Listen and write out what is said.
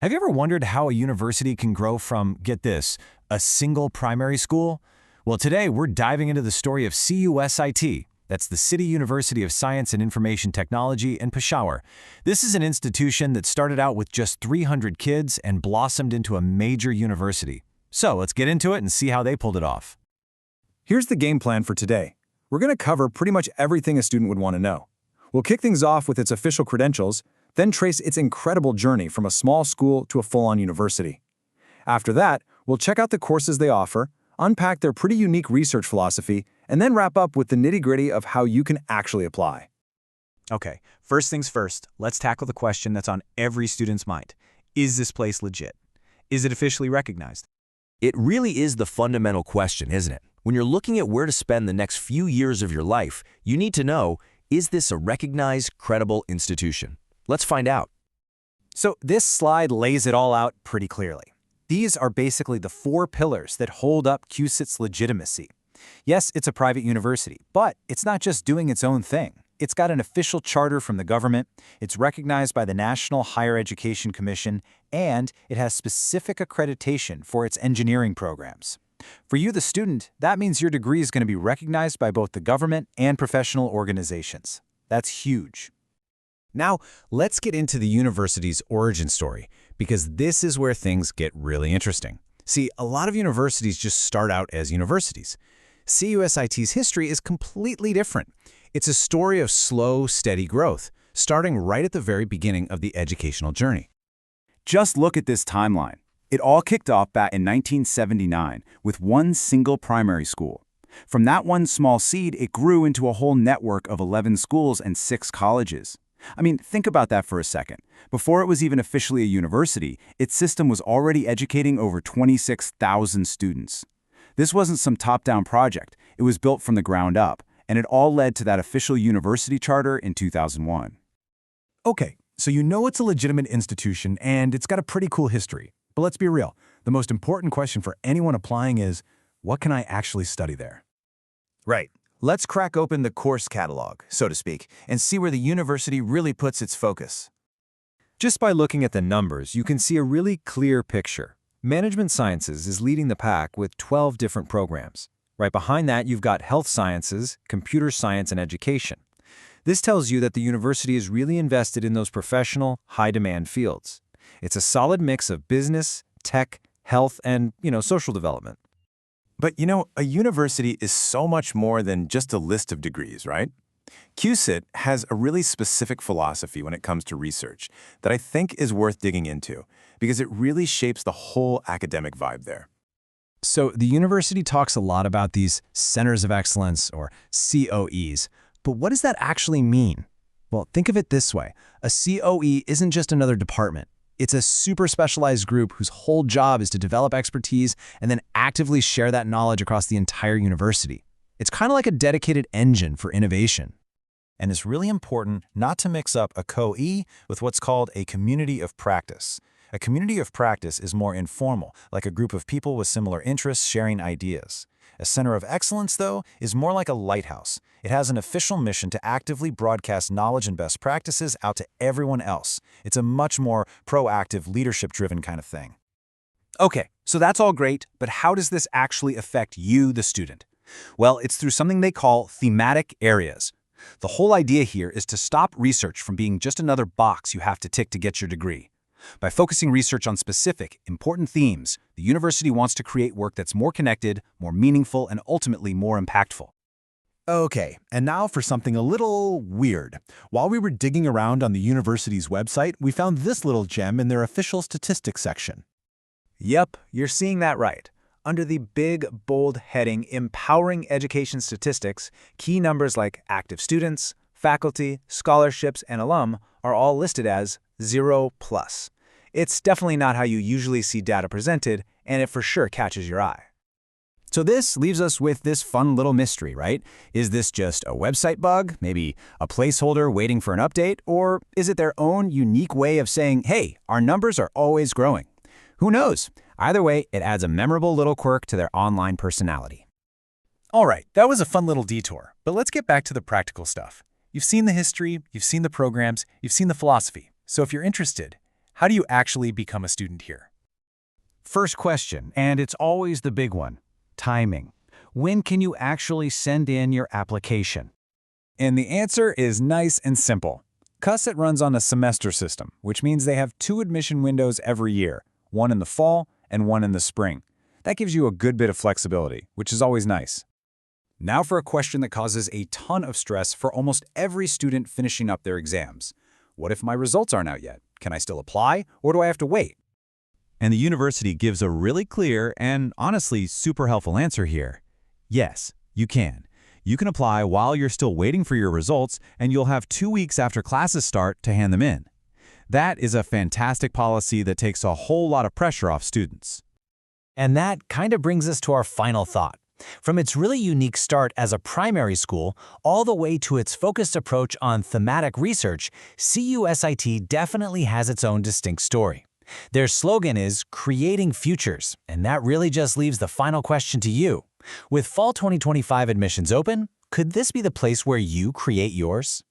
Have you ever wondered how a university can grow from, get this, a single primary school? Well, today we're diving into the story of CUSIT. That's the City University of Science and Information Technology in Peshawar. This is an institution that started out with just 300 kids and blossomed into a major university. So let's get into it and see how they pulled it off. Here's the game plan for today. We're going to cover pretty much everything a student would want to know. We'll kick things off with its official credentials, then trace its incredible journey from a small school to a full-on university. After that, we'll check out the courses they offer, unpack their pretty unique research philosophy, and then wrap up with the nitty-gritty of how you can actually apply. Okay, first things first, let's tackle the question that's on every student's mind. Is this place legit? Is it officially recognized? It really is the fundamental question, isn't it? When you're looking at where to spend the next few years of your life, you need to know, is this a recognized, credible institution? Let's find out. So this slide lays it all out pretty clearly. These are basically the four pillars that hold up CUSIT's legitimacy. Yes, it's a private university, but it's not just doing its own thing. It's got an official charter from the government, it's recognized by the National Higher Education Commission, and it has specific accreditation for its engineering programs. For you, the student, that means your degree is going to be recognized by both the government and professional organizations. That's huge. Now, let's get into the university's origin story, because this is where things get really interesting. See, a lot of universities just start out as universities. CUSIT's history is completely different. It's a story of slow, steady growth, starting right at the very beginning of the educational journey. Just look at this timeline. It all kicked off back in 1979 with one single primary school. From that one small seed, it grew into a whole network of 11 schools and 6 colleges. I mean, think about that for a second. Before it was even officially a university, its system was already educating over 26,000 students. This wasn't some top-down project. It was built from the ground up, and it all led to that official university charter in 2001. Okay, so you know it's a legitimate institution and it's got a pretty cool history. But let's be real, the most important question for anyone applying is, what can I actually study there? Right. Let's crack open the course catalog, so to speak, and see where the university really puts its focus. Just by looking at the numbers, you can see a really clear picture. Management Sciences is leading the pack with 12 different programs. Right behind that, you've got Health Sciences, Computer Science, and Education. This tells you that the university is really invested in those professional, high-demand fields. It's a solid mix of business, tech, health, and, social development. But a university is so much more than just a list of degrees, right? CUSIT has a really specific philosophy when it comes to research that I think is worth digging into because it really shapes the whole academic vibe there. So the university talks a lot about these Centers of Excellence, or COEs, but what does that actually mean? Well, think of it this way. A COE isn't just another department. It's a super specialized group whose whole job is to develop expertise and then actively share that knowledge across the entire university. It's kind of like a dedicated engine for innovation. And it's really important not to mix up a COE with what's called a community of practice. A community of practice is more informal, like a group of people with similar interests sharing ideas. A center of excellence, though, is more like a lighthouse. It has an official mission to actively broadcast knowledge and best practices out to everyone else. It's a much more proactive, leadership-driven kind of thing. Okay, so that's all great, but how does this actually affect you, the student? Well, it's through something they call thematic areas. The whole idea here is to stop research from being just another box you have to tick to get your degree. By focusing research on specific, important themes, the university wants to create work that's more connected, more meaningful, and ultimately more impactful. Okay, and now for something a little weird. While we were digging around on the university's website, we found this little gem in their official statistics section. Yep, you're seeing that right. Under the big, bold heading Empowering Education Statistics, key numbers like active students, faculty, scholarships, and alum are all listed as 0+. It's definitely not how you usually see data presented, and it for sure catches your eye. So this leaves us with this fun little mystery, right? Is this just a website bug, maybe a placeholder waiting for an update, or is it their own unique way of saying, hey, our numbers are always growing? Who knows? Either way, it adds a memorable little quirk to their online personality. All right, that was a fun little detour, but let's get back to the practical stuff. You've seen the history, you've seen the programs, you've seen the philosophy. So if you're interested, How do you actually become a student here? First question, and it's always the big one, timing. When can you actually send in your application? And the answer is nice and simple. CUSIT runs on a semester system, which means they have 2 admission windows every year, one in the fall and one in the spring. That gives you a good bit of flexibility, which is always nice. Now for a question that causes a ton of stress for almost every student finishing up their exams. What if my results aren't out yet? Can I still apply, or do I have to wait? And the university gives a really clear and honestly super helpful answer here. Yes, you can. You can apply while you're still waiting for your results, and you'll have 2 weeks after classes start to hand them in. That is a fantastic policy that takes a whole lot of pressure off students. And that kind of brings us to our final thought. From its really unique start as a primary school all the way to its focused approach on thematic research, CUSIT definitely has its own distinct story. Their slogan is "Creating Futures," and that really just leaves the final question to you. With fall 2025 admissions open, could this be the place where you create yours?